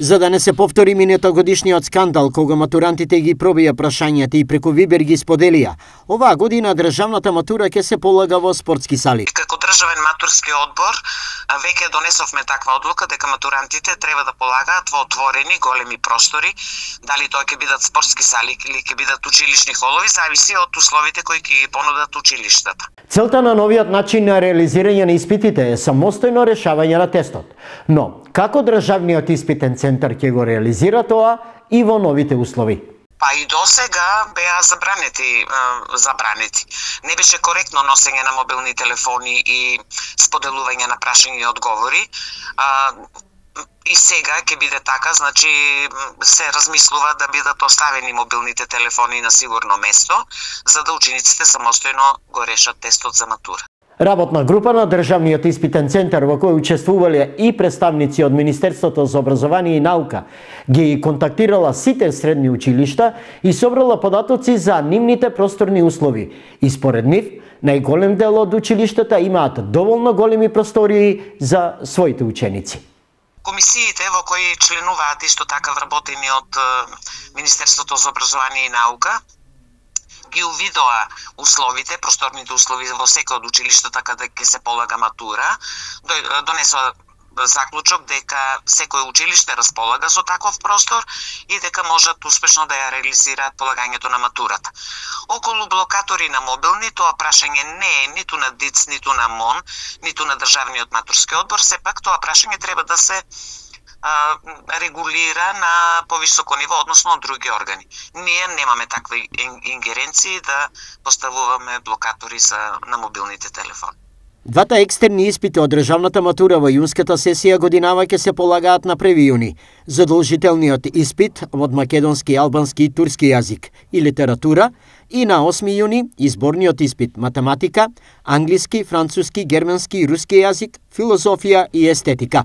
За да не се повтори минатогодишниот скандал кога матурантите ги пробија прашањата и преку Вибер ги споделија, оваа година државната матура ќе се полага во спортски сали. Како државен матурски одбор веќе донесовме таква одлука дека матурантите треба да полагаат во отворени големи простори, дали тоа ќе бидат спортски сали или ќе бидат училишни холови, зависи од условите кои ќе ги понудат училиштата. Целта на новиот начин на реализирање на испитите е самостојно решавање на тестот. Но, како државниот испитен центар ќе го реализира тоа и во новите услови? Па и досега беа забранети. Не беше коректно носење на мобилни телефони и споделување на прашања и одговори. И сега ќе биде така, значи се размислува да бидат оставени мобилните телефони на сигурно место, за да учениците самостојно го решат тестот за матура. Работна група на Државниот испитен центар во кој учествувале и представници од Министерството за образование и наука ги контактирала сите средни училишта и собрала податоци за нивните просторни услови. И според нив, најголем дел од училиштата имаат доволно големи простории за своите ученици. Комисиите во кои членуваат исто така вработени од Министерството за образование и наука ги увидоа условите, просторните услови во секој од училиштата каде ќе се полага матура, донесоа заклучок дека секој училиште располага со таков простор и дека можат успешно да ја реализираат полагањето на матурата. Околу блокатори на мобилни, тоа прашање не е ниту на ДИЦ, ниту на МОН, ниту на Државниот матурски одбор, сепак тоа прашање треба да се регулира на повисоко ниво, односно од други органи. Ние немаме такви ингеренции да поставуваме блокатори на мобилните телефони. Двата екстерни испити од државната матура во јунската сесија годинава ќе се полагаат на 1 јуни. Задолжителниот испит од македонски, албански и турски јазик и литература и на 8 јуни изборниот испит математика, англиски, француски, германски и руски јазик, филозофија и естетика.